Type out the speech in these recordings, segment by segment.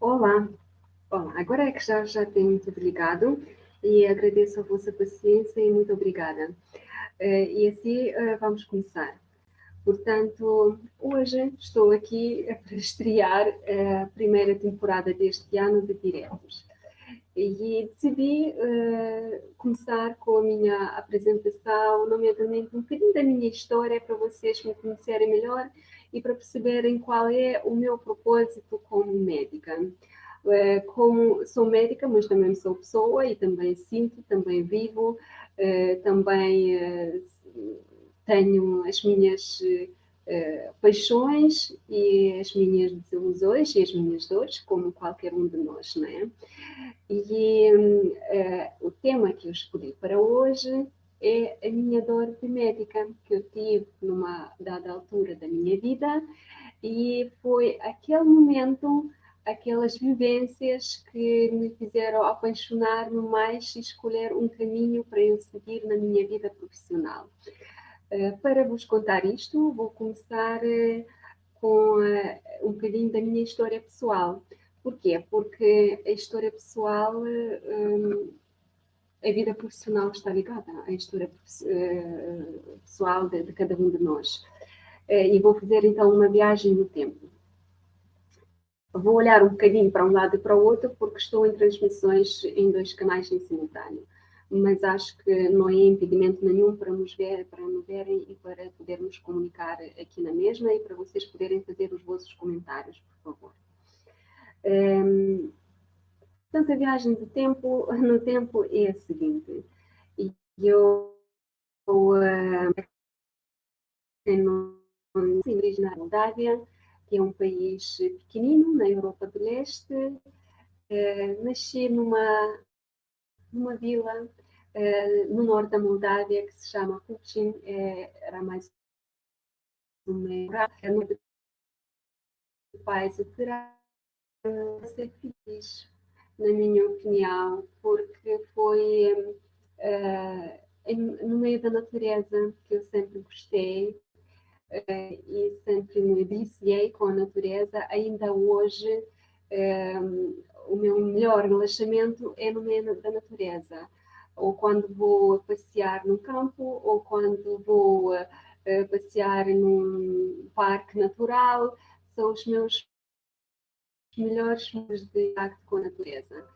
Olá, olá. Agora é que já tenho tudo ligado e agradeço a vossa paciência e muito obrigada. E assim vamos começar. Portanto, hoje estou aqui para estrear a primeira temporada deste ano de Diretos. E decidi começar com a minha apresentação, nomeadamente um bocadinho da minha história, para vocês me conhecerem melhor e para perceberem qual é o meu propósito como médica. Como sou médica, mas também sou pessoa e também sinto, também vivo, também tenho as minhas paixões e as minhas desilusões e as minhas dores, como qualquer um de nós, não é? E o tema que eu escolhi para hoje é a minha dor de médica que eu tive numa dada altura da minha vida e foi aquele momento, aquelas vivências que me fizeram apaixonar-me mais e escolher um caminho para eu seguir na minha vida profissional. Para vos contar isto, vou começar com um bocadinho da minha história pessoal. Porquê? Porque a história pessoal, a vida profissional está ligada à história pessoal de cada um de nós. E vou fazer então uma viagem no tempo. Vou olhar um bocadinho para um lado e para o outro, porque estou em transmissões em dois canais em simultâneo. Mas acho que não é impedimento nenhum para nos verem e para podermos comunicar aqui na mesma e para vocês poderem fazer os vossos comentários, por favor. Portanto, a viagem no tempo é a seguinte. Eu tenho origem na Moldávia, que é um país pequenino, na Europa do Leste. Nasci numa vila no norte da Moldávia que se chama Puchin, era mais uma de pais operários, ser feliz, na minha opinião, porque foi no meio da natureza que eu sempre gostei e sempre me viciei com a natureza. Ainda hoje, o meu melhor relaxamento é no meio da natureza. Ou quando vou passear no campo, ou quando vou passear num parque natural, são os meus melhores momentos de contacto com a natureza.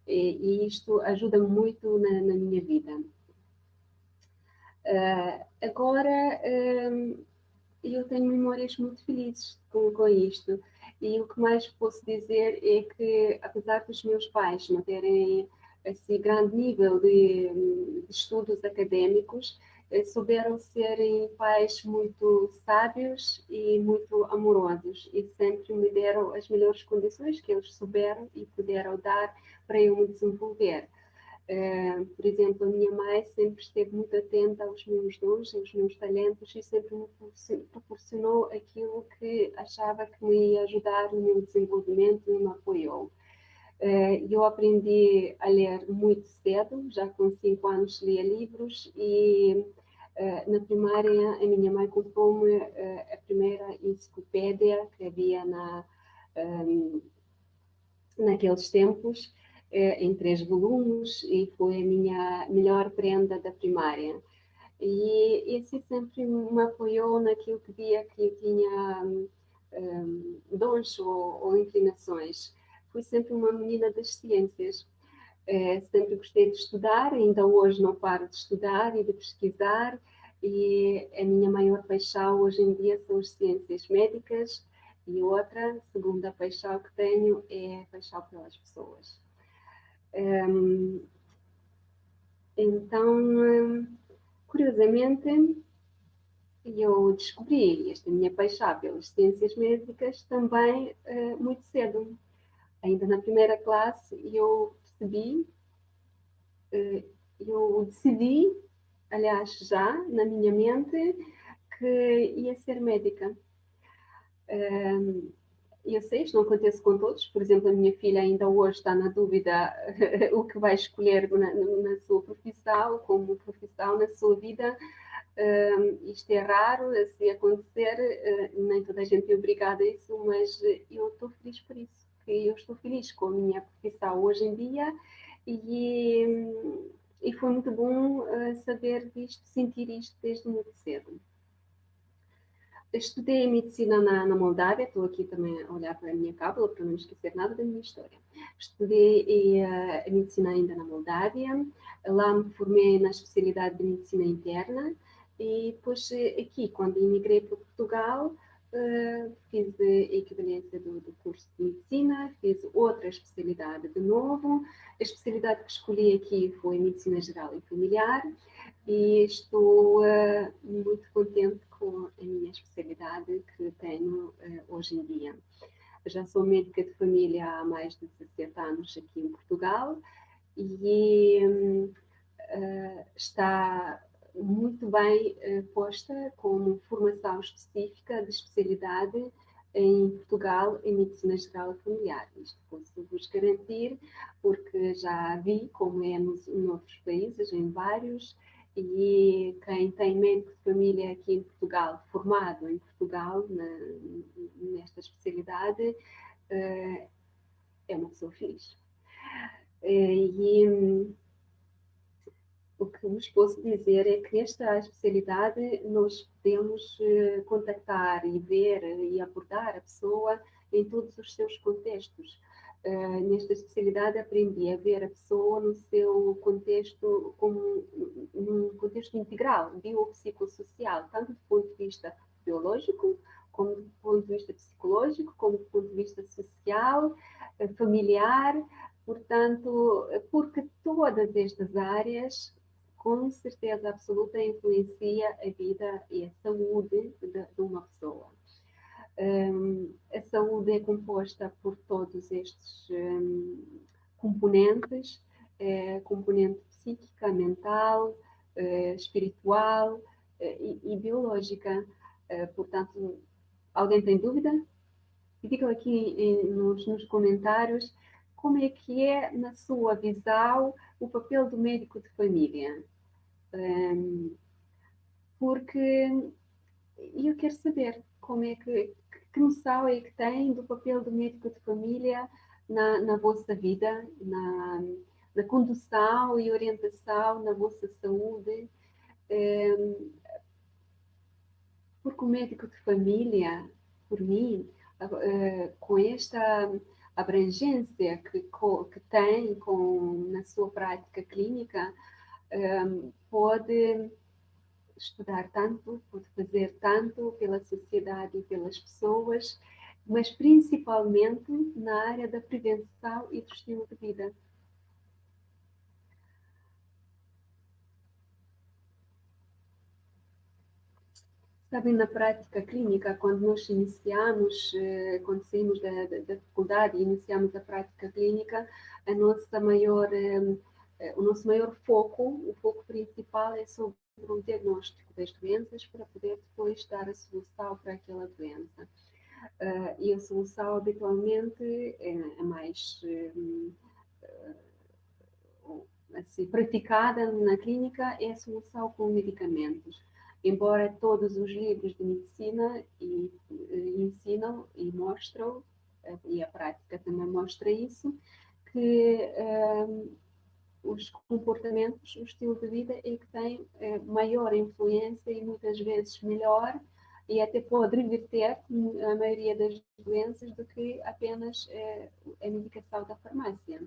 E isto ajuda muito na minha vida. Agora, eu tenho memórias muito felizes com isto. E o que mais posso dizer é que, apesar dos meus pais não terem esse grande nível de estudos académicos, souberam serem pais muito sábios e muito amorosos e sempre me deram as melhores condições que eles souberam e puderam dar para eu me desenvolver. Por exemplo, a minha mãe sempre esteve muito atenta aos meus dons, aos meus talentos e sempre me proporcionou aquilo que achava que me ia ajudar no meu desenvolvimento e me apoiou. Eu aprendi a ler muito cedo, já com 5 anos lia livros e na primária a minha mãe comprou-me a primeira enciclopédia que havia naqueles tempos, em 3 volumes, e foi a minha melhor prenda da primária. E assim sempre me apoiou naquilo que via que eu tinha dons ou inclinações. Fui sempre uma menina das ciências. Sempre gostei de estudar, ainda hoje não paro de estudar e de pesquisar, e a minha maior paixão hoje em dia são as ciências médicas, e outra, segunda paixão que tenho, é a paixão pelas pessoas. Então, curiosamente, eu descobri esta minha paixão pelas ciências médicas também muito cedo. Ainda na primeira classe eu decidi, aliás, já na minha mente, que ia ser médica. Eu sei, isto não acontece com todos. Por exemplo, a minha filha ainda hoje está na dúvida o que vai escolher na sua profissão, como profissão na sua vida. Isto é raro, se acontecer, nem toda a gente é obrigada a isso, mas eu estou feliz por isso. porque eu estou feliz com a minha profissão hoje em dia e, e foi muito bom saber disto, sentir isto desde muito cedo. Estudei medicina na Moldávia, estou aqui também a olhar para a minha cábula para não esquecer nada da minha história. Estudei a medicina ainda na Moldávia, lá me formei na especialidade de medicina interna e depois aqui, quando emigrei para Portugal, fiz a equivalência do curso de medicina, fiz outra especialidade de novo. A especialidade que escolhi aqui foi medicina geral e familiar e estou muito contente com a minha especialidade que tenho hoje em dia. Eu já sou médica de família há mais de 17 anos aqui em Portugal e está muito bem posta como formação específica de especialidade em Portugal em medicina geral e familiar. Isto posso-vos garantir, porque já vi como é nos outros países, em vários, e quem tem médico de família aqui em Portugal, formado em Portugal, nesta especialidade, é uma pessoa feliz. E o que vos posso dizer é que nesta especialidade nós podemos contactar e ver e abordar a pessoa em todos os seus contextos. Nesta especialidade aprendi a ver a pessoa no seu contexto, como num contexto integral, biopsicossocial, tanto do ponto de vista biológico, como do ponto de vista psicológico, como do ponto de vista social, familiar, portanto, porque todas estas áreas com certeza absoluta influencia a vida e a saúde de uma pessoa. A saúde é composta por todos estes componentes, componente psíquica, mental, espiritual e biológica. Portanto, alguém tem dúvida? Digam aqui nos comentários como é que é, na sua visão, o papel do médico de família. Porque eu quero saber como é que noção é que tem do papel do médico de família na vossa vida, na condução e orientação na vossa saúde. Porque o médico de família, por mim, com esta abrangência que tem na sua prática clínica, pode estudar tanto, pode fazer tanto pela sociedade e pelas pessoas, mas principalmente na área da prevenção e do estilo de vida. Sabem, na prática clínica, quando nós iniciamos, quando saímos da faculdade e iniciamos a prática clínica, o nosso maior foco, o foco principal é sobre o diagnóstico das doenças para poder depois dar a solução para aquela doença. E a solução habitualmente é mais assim, praticada na clínica é a solução com medicamentos. Embora todos os livros de medicina ensinam e mostram, e a prática também mostra isso, que os comportamentos, o estilo de vida é que tem maior influência e muitas vezes melhor e até pode reverter a maioria das doenças do que apenas a medicação da farmácia,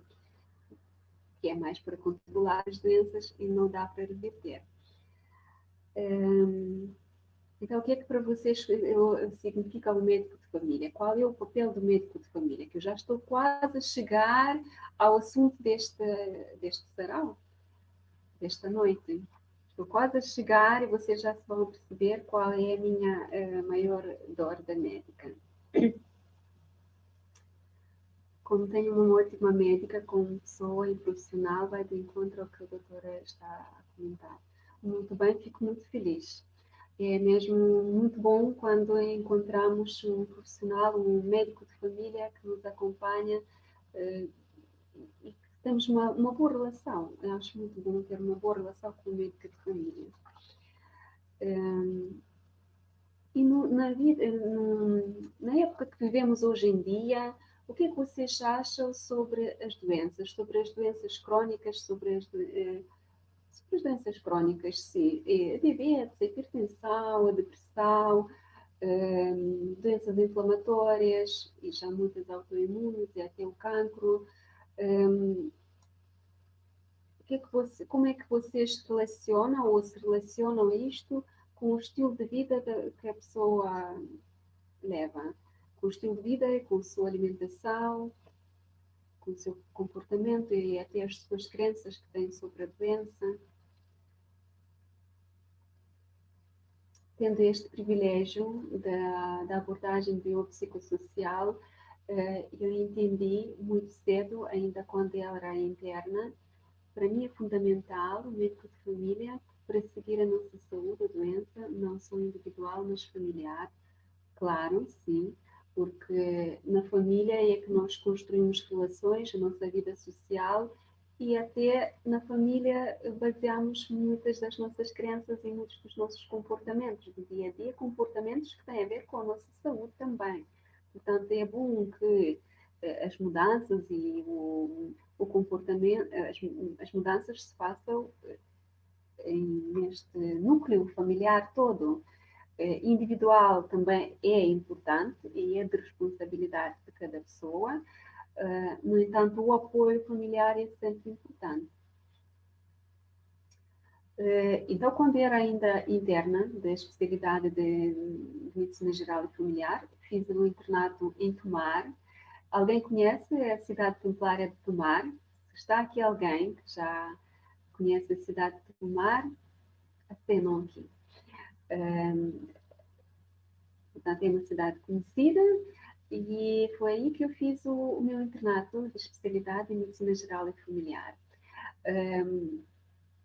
que é mais para controlar as doenças e não dá para reverter. Então, o que é que para vocês significa o médico de família? Qual é o papel do médico de família? Que eu já estou quase a chegar ao assunto deste sarau, desta noite. Estou quase a chegar e vocês já se vão perceber qual é a minha maior dor da médica. Como tenho uma ótima médica, como pessoa e profissional, vai de encontro ao que a doutora está a comentar. Muito bem, fico muito feliz. É mesmo muito bom quando encontramos um profissional, um médico de família que nos acompanha e que temos uma boa relação. Eu acho muito bom ter uma boa relação com o médico de família. E na época que vivemos hoje em dia, O que é que vocês acham sobre as doenças crónicas, sobre as doenças crónicas, sim, a diabetes, a hipertensão, a depressão, doenças inflamatórias e já muitas autoimunes e até o cancro. Como é que vocês relacionam ou se relacionam isto com o estilo de vida que a pessoa leva? Com o estilo de vida, com a sua alimentação, com o seu comportamento e até as suas crenças que têm sobre a doença. Tendo este privilégio da abordagem biopsicossocial, eu entendi muito cedo, ainda quando ela era interna, para mim é fundamental o médico de família para seguir a nossa saúde, a doença, não só individual, mas familiar. Claro, sim, porque na família é que nós construímos relações, a nossa vida social e até na família baseamos muitas das nossas crenças e muitos dos nossos comportamentos do dia a dia, comportamentos que têm a ver com a nossa saúde também. Portanto, é bom que as mudanças e o comportamento, as mudanças se façam neste núcleo familiar todo. Individual também é importante e é de responsabilidade de cada pessoa. No entanto, o apoio familiar é sempre importante. Então, quando era ainda interna da especialidade de Medicina Geral e Familiar, fiz um internato em Tomar. Alguém conhece a cidade templária de Tomar? Se está aqui alguém que já conhece a cidade de Tomar, acenam aqui. Portanto, é uma cidade conhecida e foi aí que eu fiz o meu internato de especialidade em Medicina Geral e Familiar.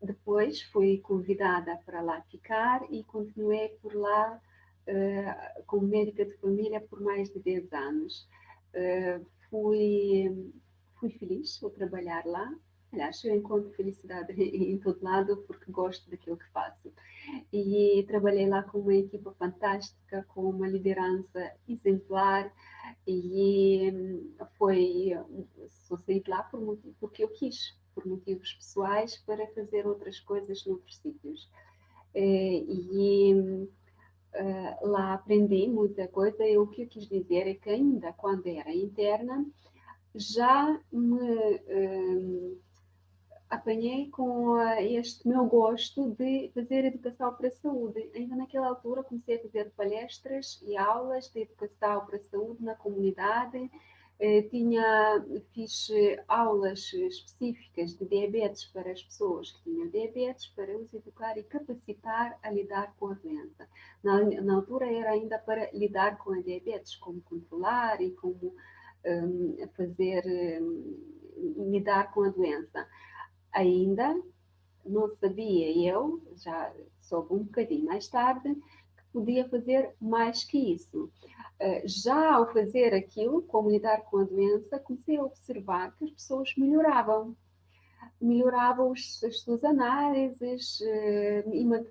Depois fui convidada para lá ficar e continuei por lá como médica de família por mais de 10 anos. Fui feliz ao trabalhar lá. Aliás, eu encontro felicidade em todo lado porque gosto daquilo que faço. E trabalhei lá com uma equipa fantástica, com uma liderança exemplar e só saí de lá porque eu quis, por motivos pessoais, para fazer outras coisas noutros sítios. Lá aprendi muita coisa e o que eu quis dizer é que ainda quando era interna, já me apanhei com este meu gosto de fazer educação para a saúde. Ainda naquela altura comecei a fazer palestras e aulas de educação para a saúde na comunidade. Fiz aulas específicas de diabetes para as pessoas que tinham diabetes, para os educar e capacitar a lidar com a doença. Na altura era ainda para lidar com a diabetes, como controlar e como lidar com a doença. Ainda não sabia eu, já soube um bocadinho mais tarde, que podia fazer mais que isso. Já ao fazer aquilo, como lidar com a doença, comecei a observar que as pessoas melhoravam as suas análises,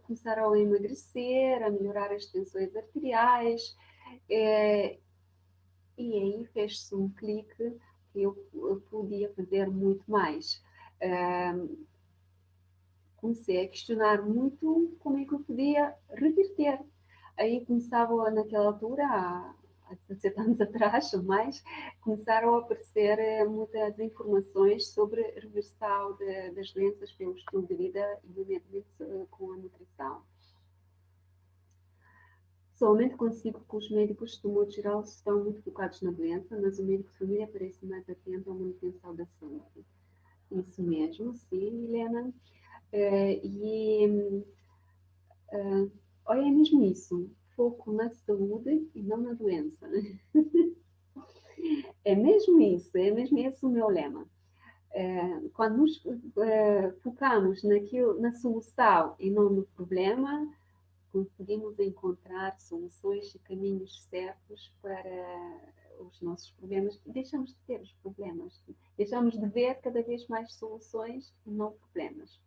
começaram a emagrecer, a melhorar as tensões arteriais, e aí fez-se um clique que eu podia fazer muito mais. Comecei a questionar muito como é que eu podia reverter. Aí começava, naquela altura, há 17 anos atrás ou mais, começaram a aparecer muitas informações sobre a reversão das doenças pelo estilo de vida e nomeadamente com a nutrição. Pessoalmente consigo que os médicos, de modo geral, estão muito focados na doença, mas o médico de família parece mais atento à manutenção da saúde. Isso mesmo, sim, Helena. Olha, é mesmo isso, foco na saúde e não na doença. É mesmo isso, é mesmo esse o meu lema. Quando nos focamos na solução e não no problema, conseguimos encontrar soluções e caminhos certos para os nossos problemas e deixamos de ter os problemas. Deixamos de ver cada vez mais soluções e não problemas.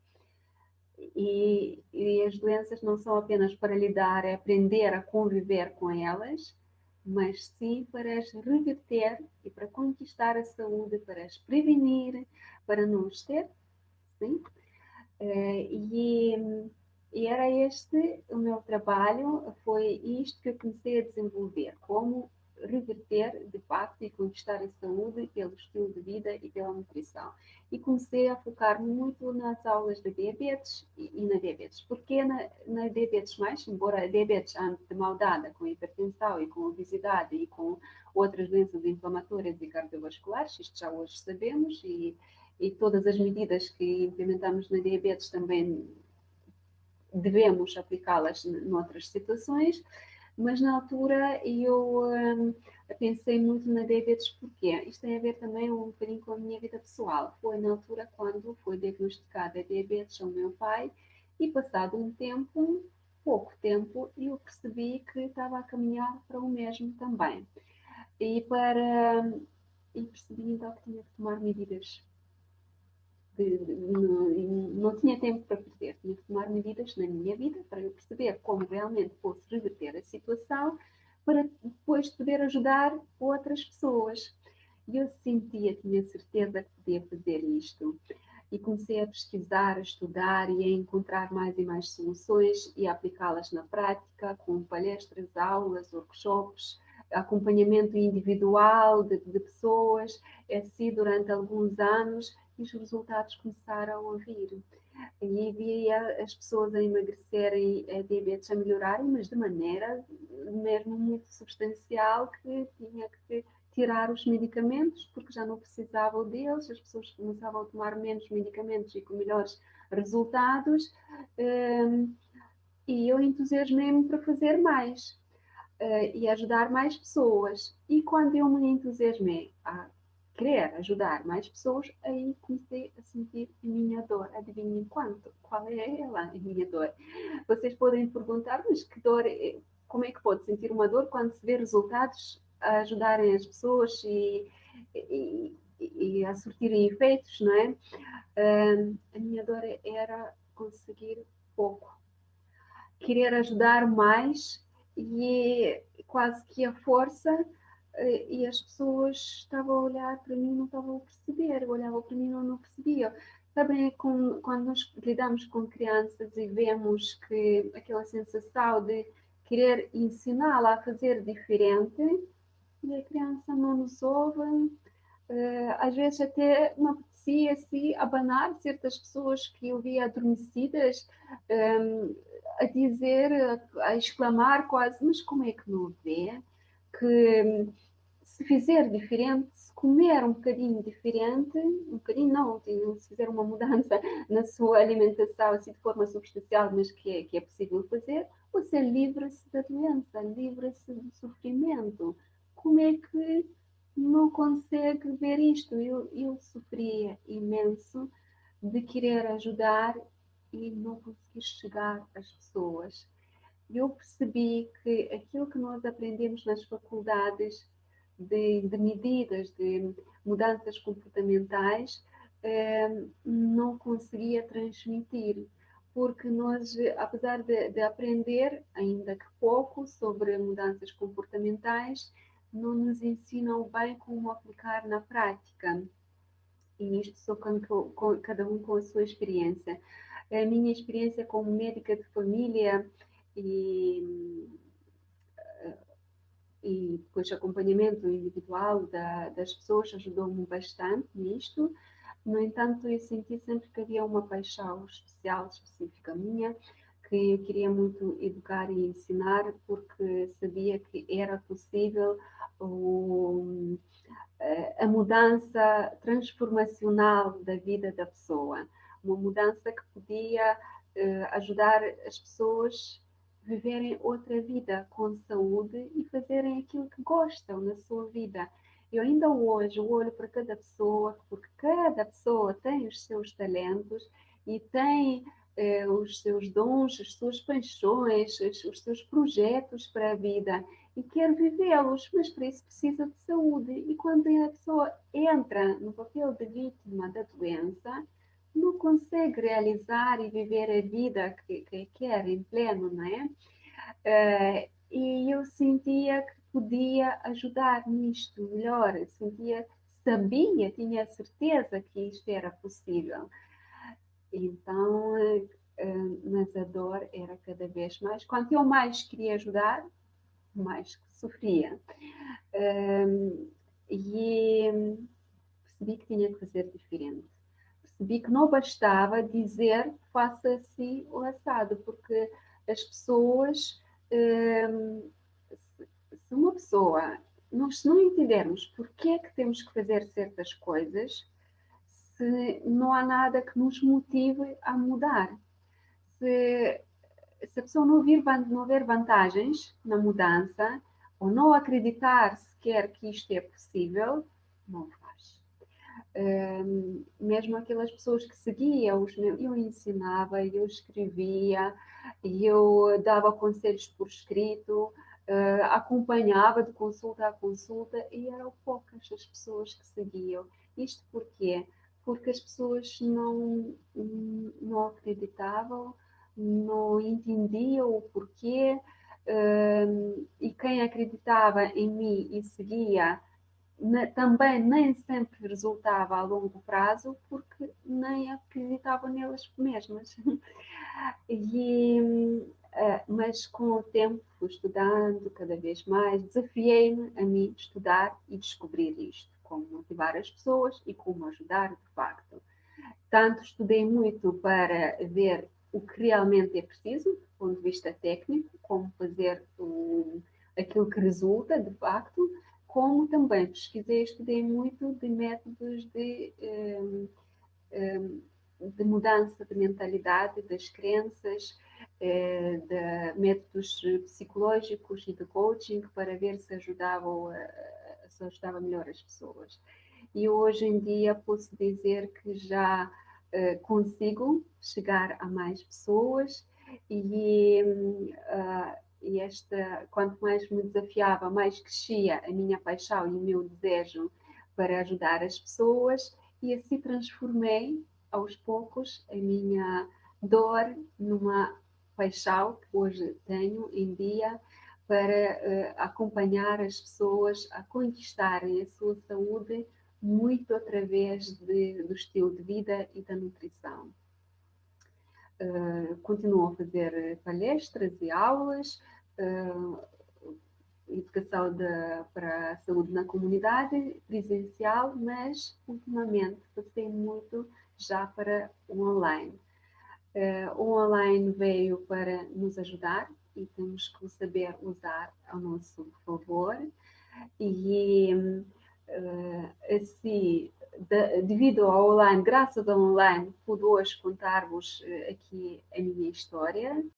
E as doenças não são apenas para lidar, é aprender a conviver com elas mas sim para as reverter e para conquistar a saúde, para as prevenir, para não os ter, sim. E, e era este o meu trabalho, foi isto que eu comecei a desenvolver, como reverter, de facto, e conquistar a saúde pelo estilo de vida e pela nutrição. E comecei a focar muito nas aulas de diabetes e na diabetes. Porque na diabetes mais, embora a diabetes ande de mão dada com a hipertensão e com a obesidade e com outras doenças inflamatórias e cardiovasculares, isto já hoje sabemos, e todas as medidas que implementamos na diabetes também devemos aplicá-las noutras situações, mas na altura eu pensei muito na diabetes porque isto tem a ver também um bocadinho com a minha vida pessoal. Foi na altura quando foi diagnosticada a diabetes ao meu pai e passado um tempo, pouco tempo, eu percebi que estava a caminhar para o mesmo também. E, e percebi então que tinha que tomar medidas não tinha tempo para perder, tinha que tomar medidas na minha vida para eu perceber como realmente posso reverter a situação para depois poder ajudar outras pessoas. E eu sentia, tinha certeza que podia fazer isto. E comecei a pesquisar, a estudar e a encontrar mais e mais soluções e a aplicá-las na prática, com palestras, aulas, workshops, acompanhamento individual de pessoas, assim durante alguns anos, e os resultados começaram a vir. E via as pessoas a emagrecerem, a diabetes a melhorarem, mas de maneira mesmo muito substancial, que tinha que tirar os medicamentos, porque já não precisavam deles, as pessoas começavam a tomar menos medicamentos e com melhores resultados, e eu entusiasmei-me para fazer mais e ajudar mais pessoas. E quando eu me entusiasmei a querer ajudar mais pessoas, aí comecei a sentir a minha dor. Adivinhem quanto? Qual é ela, a minha dor? Vocês podem perguntar, mas que dor, como é que pode sentir uma dor quando se vê resultados a ajudarem as pessoas e a surtirem efeitos, não é? A minha dor era conseguir pouco, querer ajudar mais e quase que a força, e as pessoas estavam a olhar para mim, não estavam a perceber, olhavam para mim, não percebiam. Sabem, quando nós lidamos com crianças e vemos que aquela sensação de querer ensiná-la a fazer diferente e a criança não nos ouve, às vezes até me apetecia assim, abanar certas pessoas que eu via adormecidas, a dizer, a exclamar quase, mas como é que não vê? Que se fizer diferente, se comer um bocadinho diferente, um bocadinho não, se fizer uma mudança na sua alimentação assim de forma substancial, mas que é possível fazer, você livra-se da doença, livra-se do sofrimento. Como é que não consegue ver isto? Eu sofria imenso de querer ajudar e não conseguir chegar às pessoas. Eu percebi que aquilo que nós aprendemos nas faculdades de medidas, de mudanças comportamentais, não conseguia transmitir, porque nós, apesar de aprender, ainda que pouco, sobre mudanças comportamentais, não nos ensinam bem como aplicar na prática. E isto só com cada um com a sua experiência. A minha experiência como médica de família e, e depois acompanhamento individual das pessoas ajudou-me bastante nisto. No entanto, eu senti sempre que havia uma paixão especial, específica minha, que eu queria muito educar e ensinar, porque sabia que era possível a mudança transformacional da vida da pessoa, uma mudança que podia ajudar as pessoas a viverem outra vida com saúde e fazerem aquilo que gostam na sua vida. Eu ainda hoje olho para cada pessoa, porque cada pessoa tem os seus talentos e tem os seus dons, as suas paixões, os seus projetos para a vida e quer vivê-los, mas para isso precisa de saúde. E quando a pessoa entra no papel de vítima da doença, não consegue realizar e viver a vida que quer em pleno, não é? E eu sentia que podia ajudar nisto melhor, sabia, tinha a certeza que isto era possível. Então, mas a dor era cada vez mais. Quanto eu mais queria ajudar, mais sofria. E percebi que tinha que fazer diferente. Percebi que não bastava dizer faça assim o assado, porque as pessoas, se uma pessoa, nós se não entendermos porque é que temos que fazer certas coisas, se não há nada que nos motive a mudar. Se a pessoa não ver vantagens na mudança, ou não acreditar sequer que isto é possível, não faz. Mesmo aquelas pessoas que seguiam, eu ensinava, eu escrevia, eu dava conselhos por escrito, acompanhava de consulta a consulta e eram poucas as pessoas que seguiam. Isto porquê? Porque as pessoas não acreditavam, não entendiam o porquê, e quem acreditava em mim e seguia também nem sempre resultava a longo prazo porque nem acreditavam nelas mesmas. E, mas com o tempo fui estudando cada vez mais, desafiei-me a mim estudar e descobrir isto, como motivar as pessoas e como ajudar de facto. Tanto estudei muito para ver o que realmente é preciso, do ponto de vista técnico, como fazer aquilo que resulta de facto, como também pesquisei e estudei muito de métodos de mudança de mentalidade, das crenças, de métodos psicológicos e de coaching para ver se ajudava melhor as pessoas. E hoje em dia posso dizer que já consigo chegar a mais pessoas e quanto mais me desafiava, mais crescia a minha paixão e o meu desejo para ajudar as pessoas e assim transformei aos poucos a minha dor numa paixão que hoje tenho em dia para acompanhar as pessoas a conquistarem a sua saúde muito através do estilo de vida e da nutrição. Continuo a fazer palestras e aulas, educação para a saúde na comunidade, presencial, mas ultimamente passei muito já para o online. O online veio para nos ajudar e temos que saber usar ao nosso favor e assim, devido ao online, graças ao online, pude hoje contar-vos aqui a minha história